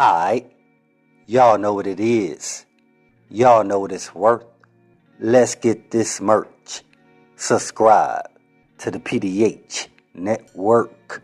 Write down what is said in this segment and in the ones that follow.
Alright, y'all know what it is. Y'all know what it's worth. Let's get this merch. Subscribe to the PDH Network.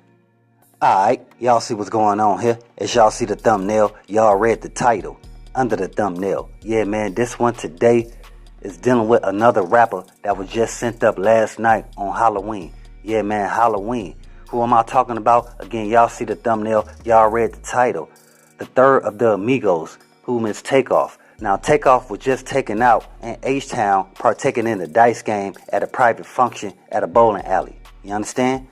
Alright, y'all see what's going on here? As y'all see the thumbnail, y'all read the title under the thumbnail. Yeah, man, this one today is dealing with another rapper that was just sent up last night on Halloween. Yeah, man, Halloween. Who am I talking about? Again, y'all see the thumbnail, y'all read the title. The third of the Migos, whom is TakeOff. Now, TakeOff was just taken out in H-Town, partaking in the dice game at a private function at a bowling alley. You understand?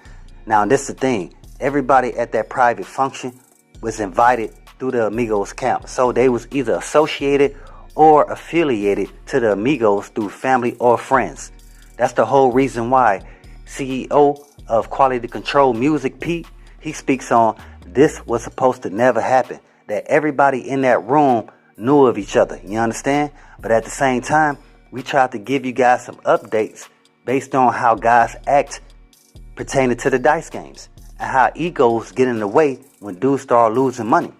Now, this is the thing. Everybody at that private function was invited through the Migos camp. So they was either associated or affiliated to the Migos through family or friends. That's the whole reason why CEO of Quality Control Music, Pete, he speaks on this was supposed to never happen. That everybody in that room knew of each other. You understand? But at the same time, we tried to give you guys some updates based on how guys act pertaining to the dice games and how egos get in the way when dudes start losing money.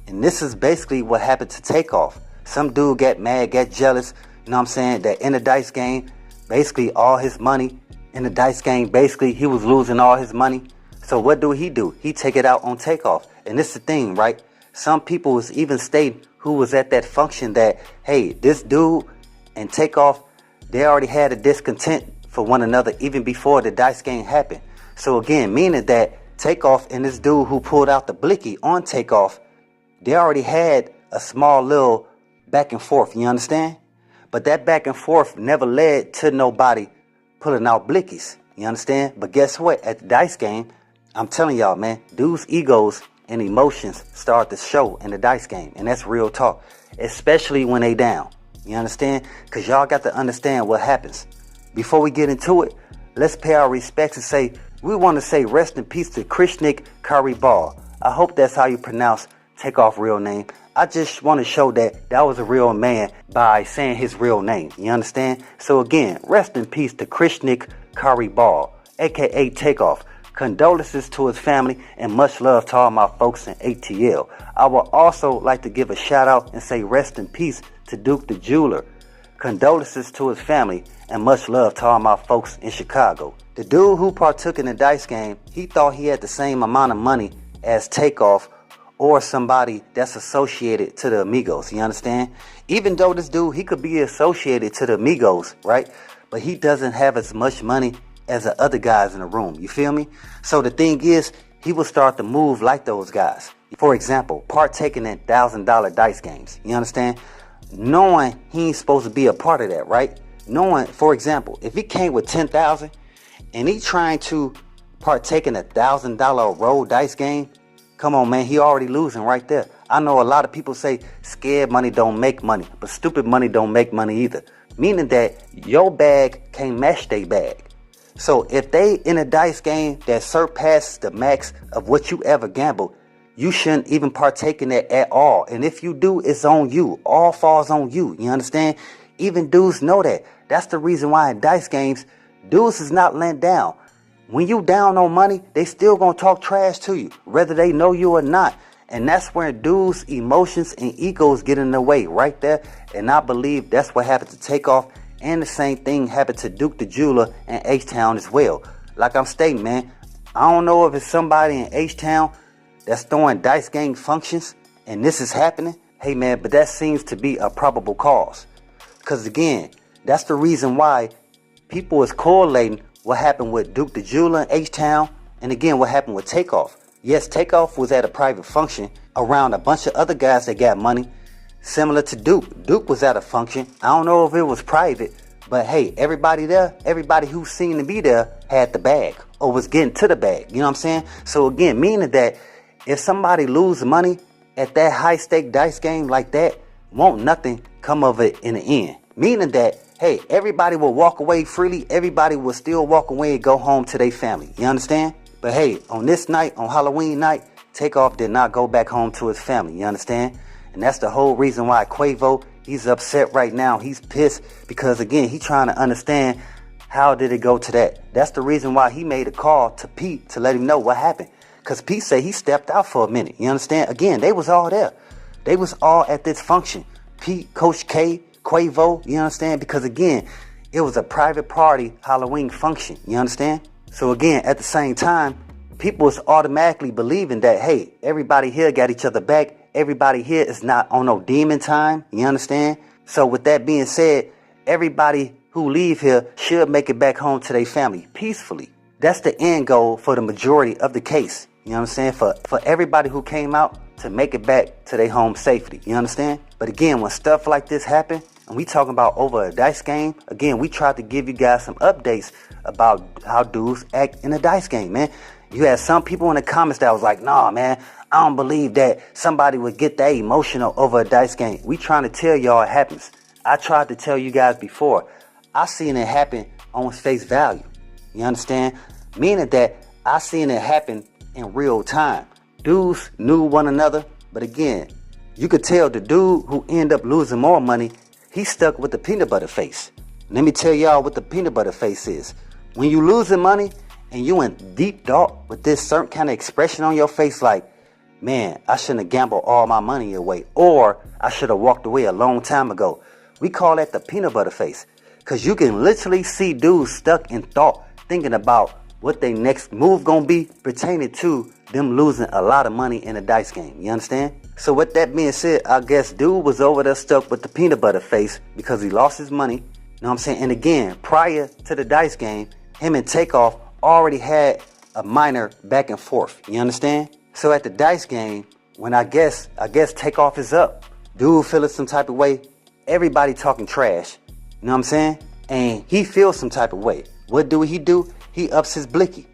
And this is basically what happened to TakeOff. Some dude got mad, got jealous, you know what I'm saying, that in the dice game, basically all his money in the dice game, basically he was losing all his money. So what do? He take it out on TakeOff. And this is the thing, right? Some people was even stating who was at that function that, hey, this dude and TakeOff, they already had a discontent for one another even before the dice game happened. So again, meaning that TakeOff and this dude who pulled out the blicky on TakeOff, they already had a small little back and forth, you understand? But that back and forth never led to nobody pulling out blickies, you understand? But guess what? At the dice game, I'm telling y'all, man, dudes' egos and emotions start to show in the dice game. And that's real talk, especially when they down. You understand? Because y'all got to understand what happens. Before we get into it, let's pay our respects and say, we want to say rest in peace to Krishnik Karibal. I hope that's how you pronounce TakeOff real name. I just want to show that that was a real man by saying his real name. You understand? So again, rest in peace to Krishnik Karibal, aka TakeOff. Condolences to his family and much love to all my folks in ATL. I would also like to give a shout out and say rest in peace to Duke the Jeweler. Condolences to his family and much love to all my folks in Chicago. The dude who partook in the dice game, he thought he had the same amount of money as TakeOff or somebody that's associated to the Amigos. You understand? Even though this dude, he could be associated to the Amigos, right? But he doesn't have as much money as the other guys in the room. You feel me? So the thing is, he will start to move like those guys. For example, partaking in $1,000 dice games. You understand? Knowing he ain't supposed to be a part of that, right? Knowing, for example, if he came with $10,000 and he trying to partake in $1,000 roll dice game, come on, man, he already losing right there. I know a lot of people say scared money don't make money, but stupid money don't make money either. Meaning that your bag can't match their bag. So if they in a dice game that surpasses the max of what you ever gambled, you shouldn't even partake in that at all. And if you do, it's on you. All falls on you. You understand? Even dudes know that. That's the reason why in dice games, dudes is not letting down. When you down on money, they still gonna talk trash to you, whether they know you or not. And that's where dudes' emotions and egos get in the way right there. And I believe that's what happened to TakeOff. And the same thing happened to Duke the Jeweler in H-Town as well. Like I'm stating, man, I don't know if it's somebody in H-Town that's throwing dice game functions and this is happening. Hey, man, but that seems to be a probable cause. Because, again, that's the reason why people is correlating what happened with Duke the Jeweler in H-Town and, again, what happened with TakeOff. Yes, TakeOff was at a private function around a bunch of other guys that got money. Similar to Duke. Duke was at a function. I don't know if it was private, but hey, everybody there, everybody who seemed to be there had the bag or was getting to the bag. You know what I'm saying? So again, meaning that if somebody lose money at that high stake dice game like that, won't nothing come of it in the end. Meaning that, hey, everybody will walk away freely. Everybody will still walk away and go home to their family. You understand? But hey, on this night, on Halloween night, TakeOff did not go back home to his family. You understand? And that's the whole reason why Quavo, he's upset right now. He's pissed because, again, he's trying to understand how did it go to that. That's the reason why he made a call to Pete to let him know what happened. Because Pete say he stepped out for a minute. You understand? Again, they was all there. They was all at this function. Pete, Coach K, Quavo, you understand? Because again, it was a private party Halloween function. You understand? So again, at the same time, people was automatically believing that, hey, everybody here got each other back. Everybody here is not on no demon time. You understand? So with that being said, everybody who leave here should make it back home to their family peacefully. That's the end goal for the majority of the case. You know what I'm saying? For everybody who came out to make it back to their home safely. You understand? But again, when stuff like this happen, and we talking about over a dice game, again, we tried to give you guys some updates about how dudes act in a dice game, man. You had some people in the comments that was like, nah, man, I don't believe that somebody would get that emotional over a dice game. We trying to tell y'all it happens. I tried to tell you guys before. I seen it happen on face value. You understand? Meaning that I seen it happen in real time. Dudes knew one another, but again, you could tell the dude who ended up losing more money, he stuck with the peanut butter face. Let me tell y'all what the peanut butter face is. When you losing money and you in deep thought with this certain kind of expression on your face like, man, I shouldn't have gambled all my money away, or I should have walked away a long time ago. We call that the peanut butter face. Because you can literally see dudes stuck in thought, thinking about what their next move gonna be pertaining to them losing a lot of money in a dice game. You understand? So with that being said, I guess dude was over there stuck with the peanut butter face because he lost his money. You know what I'm saying? And again, prior to the dice game, him and TakeOff already had a minor back and forth. You understand? So at the dice game, when I guess TakeOff is up, dude feeling some type of way, everybody talking trash. You know what I'm saying? And he feels some type of way. What do? He ups his blicky. You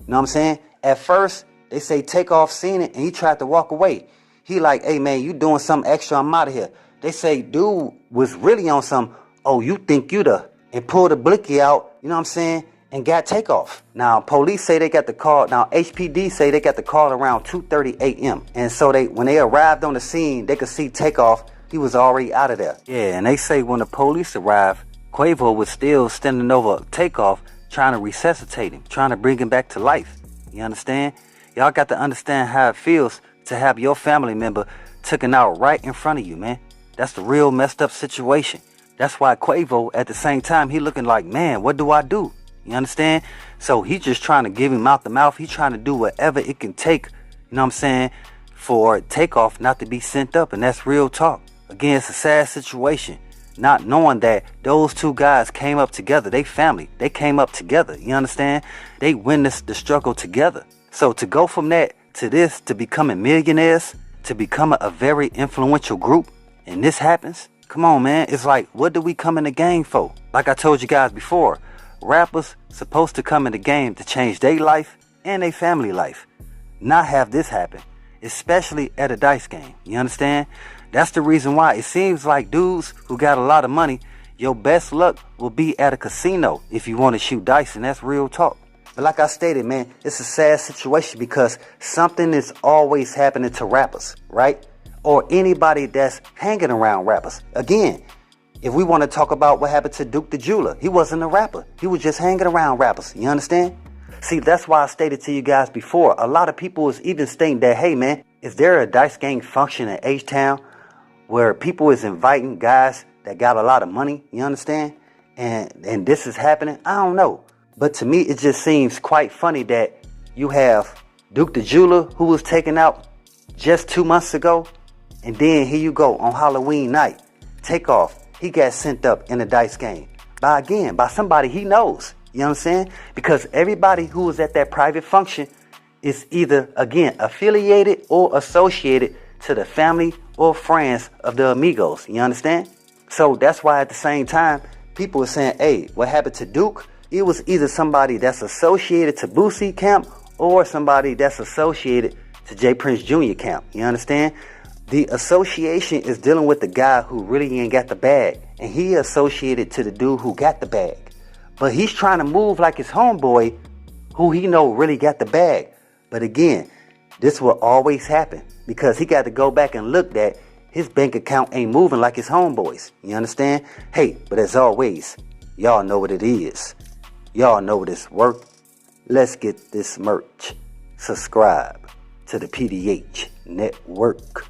know what I'm saying? At first, they say TakeOff seen it and he tried to walk away. He like, hey man, you doing something extra, I'm out of here. They say dude was really on some, oh, you think you the, and pulled the blicky out, you know what I'm saying, and got TakeOff. Now, police say they got the call, now HPD say they got the call around 2:30 a.m. And so when they arrived on the scene, they could see TakeOff, he was already out of there. Yeah, and they say when the police arrived, Quavo was still standing over TakeOff, trying to resuscitate him, trying to bring him back to life. You understand? Y'all got to understand how it feels to have your family member taken out right in front of you, man. That's the real messed up situation. That's why Quavo, at the same time, he looking like, man, what do I do? You understand? So he just trying to give him mouth to mouth. He trying to do whatever it can take, you know what I'm saying, for TakeOff not to be sent up. And that's real talk. Again, it's a sad situation. Not knowing that those two guys came up together. They family. They came up together. You understand? They witnessed the struggle together. So to go from that to this, to becoming millionaires, to become a very influential group, and this happens, come on, man. It's like, what do we come in the game for? Like I told you guys before, rappers supposed to come in the game to change their life and their family life. Not have this happen, especially at a dice game. You understand? That's the reason why it seems like dudes who got a lot of money, your best luck will be at a casino if you want to shoot dice, and that's real talk. But like I stated, man, it's a sad situation because something is always happening to rappers, right? Or anybody that's hanging around rappers. Again, if we want to talk about what happened to Duke the Jeweler, he wasn't a rapper. He was just hanging around rappers. You understand? See, that's why I stated to you guys before. A lot of people was even stating that, hey, man, is there a dice game function in H-Town where people is inviting guys that got a lot of money? You understand? And this is happening? I don't know. But to me, it just seems quite funny that you have Duke the Jeweler who was taken out just 2 months ago. And then here you go on Halloween night. TakeOff, he got sent up in a dice game. By somebody he knows. You know what I'm saying? Because everybody who was at that private function is either, again, affiliated or associated to the family or friends of the Migos. You understand? So that's why at the same time, people are saying, hey, what happened to Duke? It was either somebody that's associated to Boosie camp or somebody that's associated to J.Prince Jr. camp. You understand? The association is dealing with the guy who really ain't got the bag. And he associated to the dude who got the bag. But he's trying to move like his homeboy who he know really got the bag. But again, this will always happen because he got to go back and look that his bank account ain't moving like his homeboys. You understand? Hey, but as always, y'all know what it is. Y'all know what it's worth. Let's get this merch. Subscribe to the PDH Network.